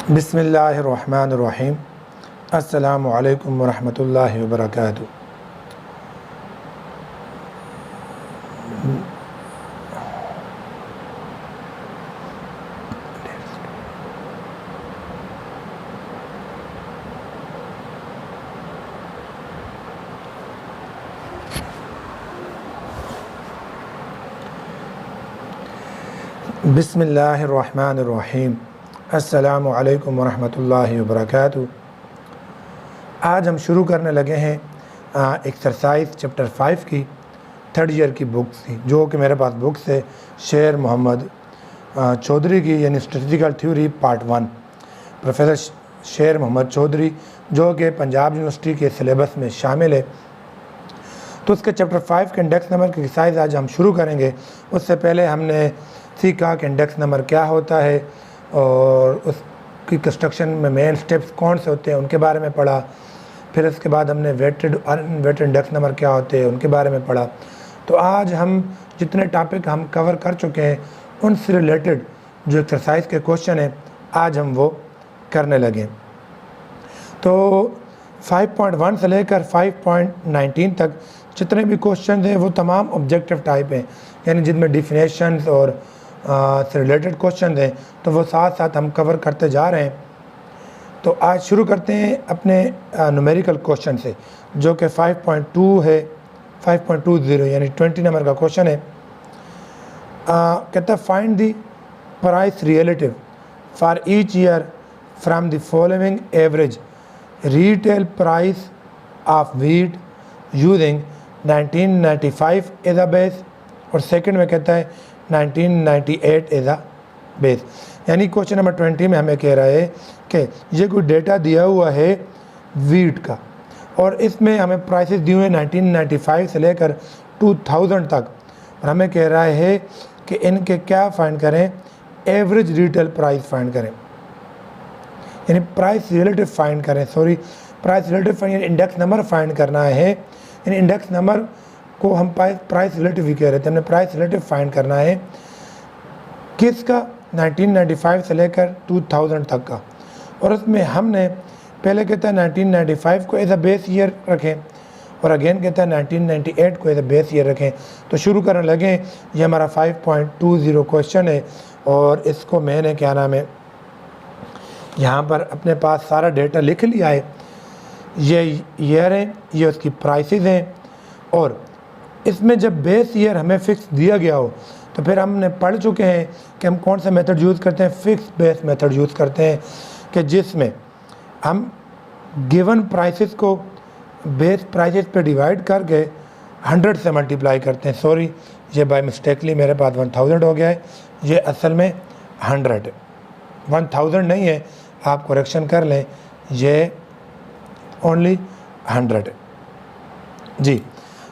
बिस्मिल्लाहिर्रहमानिर्रहीम। अस्सलामु अलैकुम वरहमतुल्लाहि वबरकातुहू। बिस्मिल्लाहिर्रहमानिर्रहीम। अस्सलामु अलैकुम वरहमतुल्लाहि वबरकातुहू। आज हम शुरू करने लगे हैं एक्सरसाइज चैप्टर 5 की थर्ड ईयर की बुक्स थी, जो कि मेरे पास बुक्स है शेर मोहम्मद चौधरी की, यानी स्टैटिस्टिकल थ्योरी पार्ट 1, प्रोफेसर शेर मोहम्मद चौधरी, जो कि पंजाब यूनिवर्सिटी के सिलेबस में शामिल है। तो उसके चैप्टर 5 के इंडेक्स नंबर की एक्सरसाइज आज हम शुरू करेंगे। उससे पहले हमने सीखा कि इंडेक्स नंबर क्या होता है और उसकी कंस्ट्रक्शन में मेन स्टेप्स कौन से होते हैं उनके बारे में पढ़ा। फिर उसके बाद हमने वेटेड और अनवेटेड इंडेक्स नंबर क्या होते हैं उनके बारे में पढ़ा। तो आज हम जितने टॉपिक हम कवर कर चुके हैं उनसे रिलेटेड जो एक्सरसाइज के क्वेश्चन हैं आज हम वो करने लगे। तो 5.1 से लेकर 5.19 तक जितने भी क्वेश्चन हैं वो तमाम ऑब्जेक्टिव टाइप हैं, यानी जिनमें डिफिनेशंस और से रिलेटेड क्वेश्चन हैं, तो वो साथ साथ हम कवर करते जा रहे हैं। तो आज शुरू करते हैं अपने न्यूमेरिकल क्वेश्चन से, जो कि 5.2 है, 5.20 यानी 20 नंबर का क्वेश्चन है। कहता है find the price relative for each year from the following average retail price of wheat using 1995 as a base, और सेकंड में कहता है 1998 एज अ बेस। यानी क्वेश्चन नंबर 20 में हमें कह रहा है कि ये कोई डेटा दिया हुआ है वीट का, और इसमें हमें प्राइसेस दिए हुए हैं 1995 से लेकर 2000 तक, और हमें कह रहा है कि इनके क्या फाइंड करें, एवरेज रिटेल प्राइस फाइंड करें, यानी प्राइस रिलेटिव फाइंड करें, price relative find index number find करना है। यानी इंडेक्स नंबर को हम प्राइस रिलेटिव ही कह रहे थे, हमने प्राइस रिलेटिव फाइंड करना है किसका, 1995 से लेकर 2000 तक का। और उसमें हमने पहले कहता है 1995 को एज अ बेस ईयर रखें, और अगेन कहता है 1998 को एज अ बेस ईयर रखें। तो शुरू करने लगे। ये हमारा 5.20 क्वेश्चन है, और इसको मैंने क्या नाम है यहाँ पर अपने पास सारा डेटा लिख लिया है। ये ईयर है, ये उसकी प्राइसेस हैं, और इसमें जब बेस ईयर हमें फिक्स दिया गया हो तो फिर हमने पढ़ चुके हैं कि हम कौन सा मेथड यूज़ करते हैं, फिक्स बेस मेथड यूज़ करते हैं, कि जिसमें हम गिवन प्राइसेस को बेस प्राइसेस पे डिवाइड करके 100 से मल्टीप्लाई करते हैं। ये बाय मिस्टेकली मेरे पास 1000 हो गया है, ये असल में 100 है, 1000 नहीं है, आप करेक्शन कर लें, ये ओनली 100 है जी।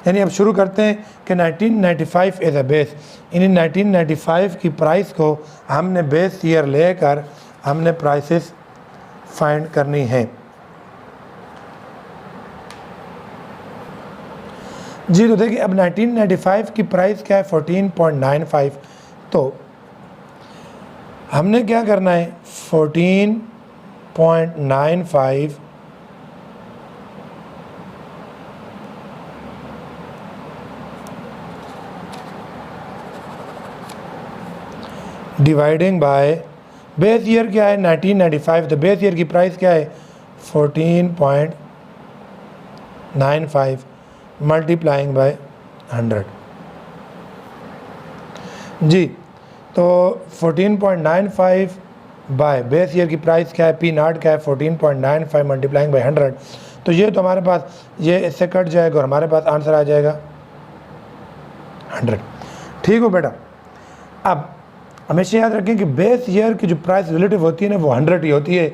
यानी अब शुरू करते हैं कि 1995 एज अ बेस, यानी 1995 की प्राइस को हमने बेस ईयर लेकर हमने प्राइसेस फाइंड करनी है जी। तो देखिए अब 1995 की प्राइस क्या है, 14.95। तो हमने क्या करना है, 14.95 डिवाइडिंग बाय बेस ईयर क्या है 1995, तो बेस ईयर की प्राइस क्या है 14.95 मल्टीप्लाइंग बाय 100 जी। तो 14.95 बाय बेस ईयर की प्राइस क्या है, पी नॉट क्या है 14.95 मल्टीप्लाइंग बाय 100। तो ये तो हमारे पास ये इससे कट जाएगा और हमारे पास आंसर आ जाएगा 100। ठीक हो बेटा। अब हमेशा याद रखें कि बेस ईयर की जो प्राइस रिलेटिव होती है ना वो 100 ही होती है।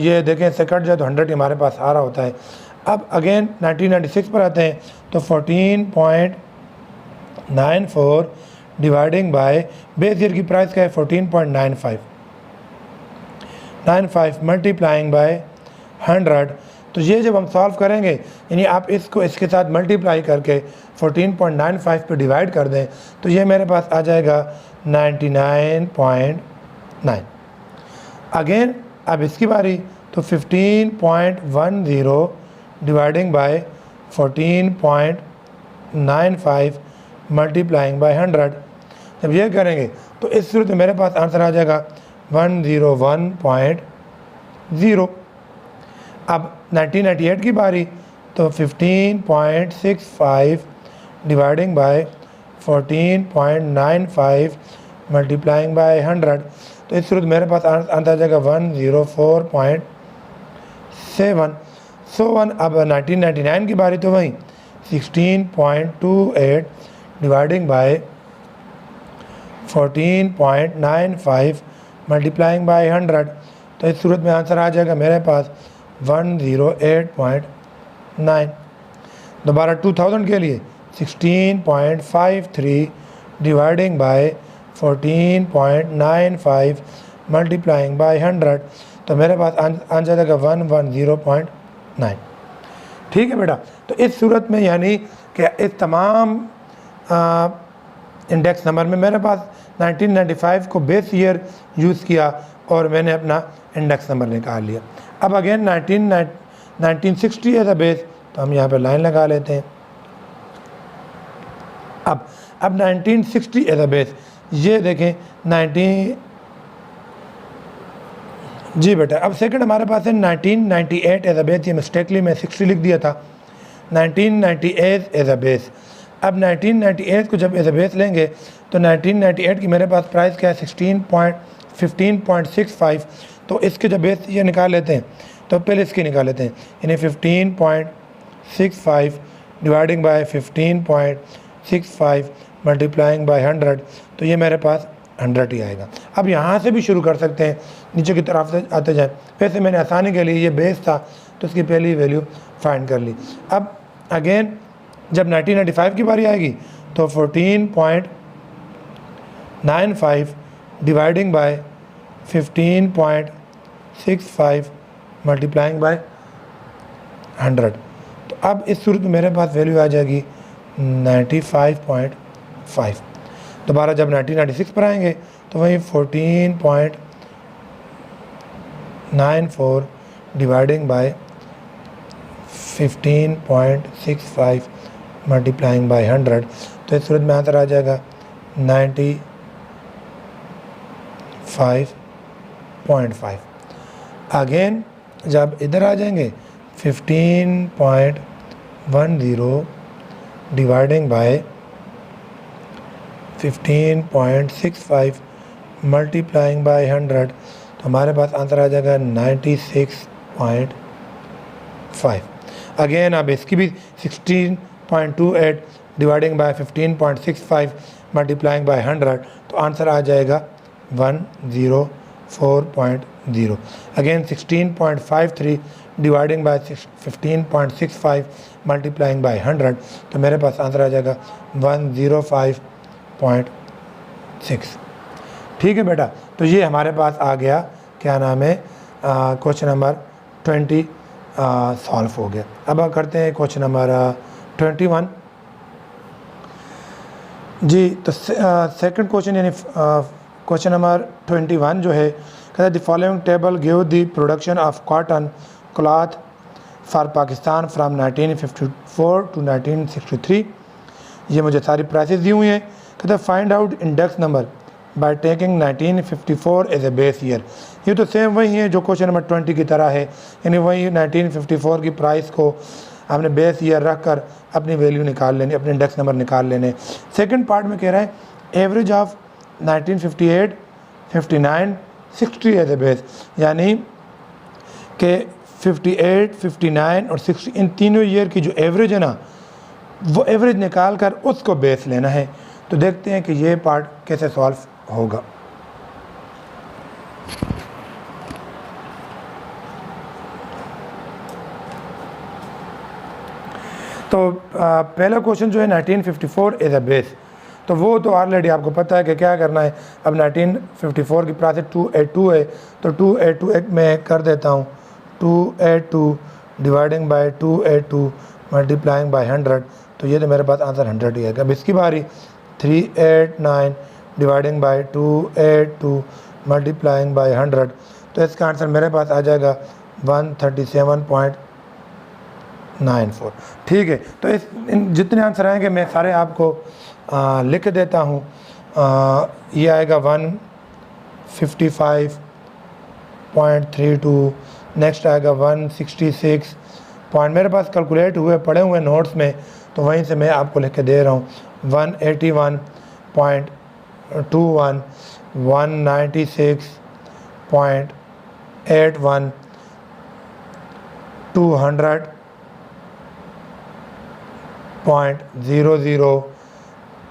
ये देखें इससे कट जाए तो 100 ही हमारे पास आ रहा होता है। अब अगेन 1996 पर आते हैं, तो 14.94 डिवाइडिंग बाय बेस ईयर की प्राइस क्या है 14.95 मल्टीप्लाइंग बाय 100। तो ये जब हम सॉल्व करेंगे, यानी आप इसको इसके साथ मल्टीप्लाई करके 14.95 पे डिवाइड कर दें, तो ये मेरे पास आ जाएगा 99.9। अगेन अब इसकी बारी, तो 15.10 डिवाइडिंग बाय 14.95 मल्टीप्लाइंग बाय 100। जब ये करेंगे तो इस सूरत में मेरे पास आंसर आ जाएगा 101.0। अब 1998 की बारी, तो 15.65 डिवाइडिंग बाय 14.95 मल्टीप्लाइंग बाय 100। तो इस सूरत मेरे पास आंसर आ जाएगा 104.7। अब 1999 की बारी, तो वहीं 16.28 डिवाइडिंग बाय 14.95 मल्टीप्लाइंग बाय 100। तो इस सूरत में आंसर आ जाएगा मेरे पास 108.9। दोबारा 2000 के लिए 16.53 डिवाइडिंग बाय 14.95 मल्टीप्लाइंग बाय 100। तो मेरे पास आंसर आ जाएगा 110.9। ठीक है बेटा। तो इस सूरत में यानी कि इस तमाम इंडेक्स नंबर में मेरे पास 1995 को बेस ईयर यूज़ किया और मैंने अपना इंडेक्स नंबर निकाल लिया। अब अगेन 1960 एज अ बेस, तो हम यहाँ पे लाइन लगा लेते हैं। अब 1960 एज अ बेस, ये देखें 90 जी बेटा। अब सेकंड हमारे पास है 1998 एज अ बेस, ये मिस्टेकली मैं 60 लिख दिया था, 1998 एज अ बेस। अब 1998 को जब एज अ बेस लेंगे तो 1998 की मेरे पास प्राइस क्या है 15.65। तो इसके जब बेस ये निकाल लेते हैं तो पहले इसके निकाल लेते हैं, यानी 15.65 डिवाइडिंग बाय 15.65 मल्टीप्लाइंग बाय 100। तो ये मेरे पास 100 ही आएगा। अब यहाँ से भी शुरू कर सकते हैं, नीचे की तरफ से आते जाएं। वैसे मैंने आसानी के लिए ये बेस था तो इसकी पहली वैल्यू फाइंड कर ली। अब अगेन जब 1995 की बारी आएगी तो 14.95 डिवाइडिंग बाय 15.65 मल्टीप्लाइंग बाय 100। तो अब इस सूरत में मेरे पास वैल्यू आ जाएगी 95.5। दोबारा जब 1996 पर आएंगे तो वही 14.94 डिवाइडिंग बाय 15.65 मल्टीप्लाइंग बाय 100। तो इस सूरत में आंसर आ जाएगा 95.5। अगेन जब इधर आ जाएंगे 15.10 डिवाइडिंग बाय 15.65 मल्टीप्लाइंग बाय 100। तो हमारे पास आंसर आ जाएगा 96.5। अगेन अब इसकी भी 16.28 डिवाइडिंग बाय 15.65 मल्टीप्लाइंग बाय 100। तो आंसर आ जाएगा 104.0। Again 16.53 dividing by 15.65 multiplying by 100। तो मेरे पास आंसर आ जाएगा 105.6। ठीक है बेटा। तो ये हमारे पास आ गया, क्या नाम है, क्वेश्चन नंबर 20 सॉल्व हो गया। अब करते हैं क्वेश्चन नंबर 21 जी। तो सेकंड क्वेश्चन यानी क्वेश्चन नंबर 21 जो है, कहता है the following table give the production of cotton cloth for Pakistan from 1954 to 1963। ये मुझे सारी प्राइसेस दी हुई हैं। कहता है find out index number by taking 1954 as a base year. ये तो सेम वही है जो क्वेश्चन नंबर 20 की तरह है, यानी वही 1954 की प्राइस को हमने बेस ईयर रख कर अपनी वैल्यू निकाल लेनी, अपने इंडेक्स नंबर निकाल लेने। सेकंड पार्ट में कह रहा है average of 1958, 59, 60 as a base, यानी कि 58, 59 और 60 इन तीनों ईयर की जो एवरेज है ना, वो एवरेज निकाल कर उसको बेस लेना है। तो देखते हैं कि ये पार्ट कैसे सॉल्व होगा। तो पहला क्वेश्चन जो है 1954 एज अ बेस, तो वो तो ऑलरेडी आपको पता है कि क्या करना है। अब 1954 की प्राइस 282 है, तो 282 मैं कर देता हूँ 282 डिवाइडिंग बाय 282 मल्टीप्लाइंग बाय 100। तो ये तो मेरे पास आंसर 100 ही है। अब इसकी बारी 389 डिवाइडिंग बाय 282 मल्टीप्लाइंग बाय 100। तो इसका आंसर मेरे पास आ जाएगा 137.94। ठीक है, तो जितने आंसर आएंगे मैं सारे आपको लिख देता हूँ। ये आएगा 155.32, नेक्स्ट आएगा 166 पॉइंट, मेरे पास कैलकुलेट हुए पड़े हुए नोट्स में, तो वहीं से मैं आपको लिख के दे रहा हूँ। 181.21, 196.81, 200.00,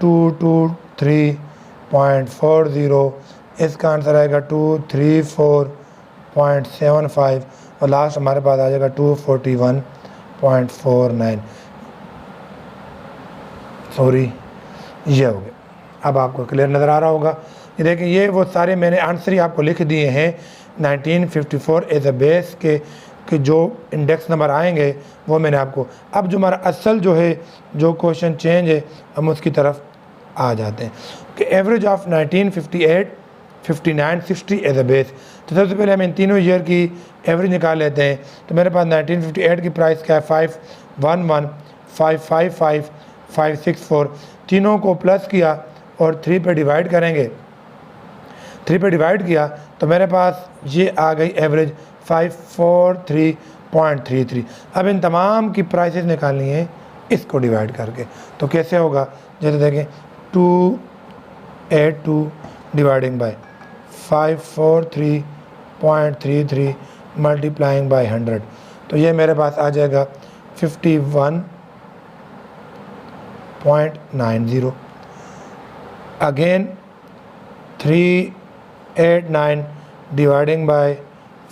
223.40, इसका आंसर आएगा 234.75 और लास्ट हमारे पास आ जाएगा 241.49। सॉरी, ये हो गया। अब आपको क्लियर नज़र आ रहा होगा। ये देखें, ये वो सारे मैंने आंसर ही आपको लिख दिए हैं 1954 एज अ बेस के जो इंडेक्स नंबर आएंगे वो मैंने आपको। अब जो हमारा असल जो है, जो क्वेश्चन चेंज है, हम उसकी तरफ आ जाते हैं कि average of 1958, 59, 60 as a base. तो सबसे पहले हम इन तीनों ईयर की एवरेज निकाल लेते हैं। तो मेरे पास 1958 की प्राइस क्या है, 511, 555, 564, तीनों को प्लस किया और 3 पे डिवाइड करेंगे। 3 पे डिवाइड किया तो मेरे पास ये आ गई एवरेज 543.33। अब इन तमाम की प्राइसेस निकालनी है इसको डिवाइड करके। तो कैसे होगा, जैसे देखें 282 डिवाइडिंग बाय 543.33 मल्टीप्लाइंग बाय 100, तो ये मेरे पास आ जाएगा 51.90। Again 389 dividing by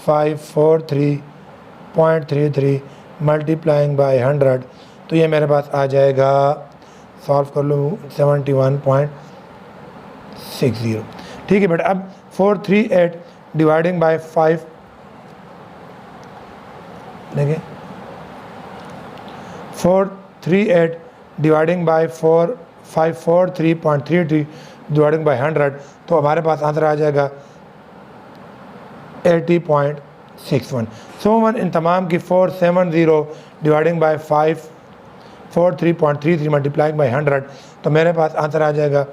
543.33 multiplying by 100, तो ये मेरे पास आ जाएगा, सॉल्व कर लूँ, 71.60। ठीक है बेटा। अब 438 डिवाइडिंग बाय 5, देखिए 438 डिवाइडिंग बाय 543.33 डिवाइडिंग बाय 100, तो हमारे पास आंसर आ जाएगा 80.61। सो इन तमाम की 470 डिवाइडिंग बाय 543.33 मल्टीप्लाइंग बाय 100, तो मेरे पास आंसर आ जाएगा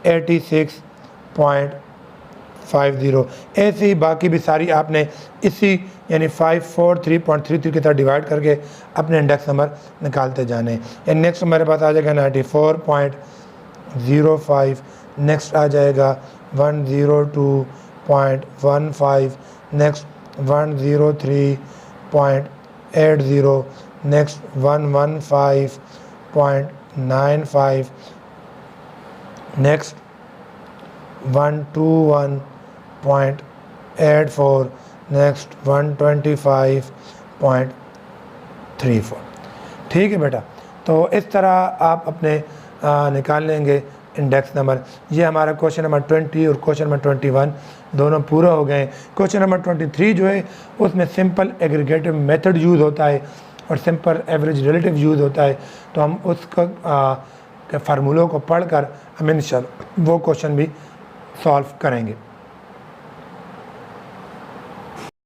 86.50। ऐसे ही बाकी भी सारी आपने इसी यानी 543.33 के साथ डिवाइड करके अपने इंडेक्स नंबर निकालते जाने। यानी नेक्स्ट मेरे पास आ जाएगा 94.05, नेक्स्ट आ जाएगा 102.15, नेक्स्ट 103.80, नेक्स्ट 115.95, नेक्स्ट 121.84, नेक्स्ट 125.34। ठीक है बेटा। तो इस तरह आप अपने निकाल लेंगे इंडेक्स नंबर। ये हमारा क्वेश्चन नंबर 20 और क्वेश्चन नंबर 21 दोनों पूरा हो गए। क्वेश्चन नंबर 23 जो है उसमें सिंपल एग्रीगेटिव मेथड यूज़ होता है और सिंपल एवरेज रिलेटिव यूज़ होता है, तो हम उसका फार्मूलों को पढ़कर हम इंशाल्लाह वो क्वेश्चन भी सॉल्व करेंगे।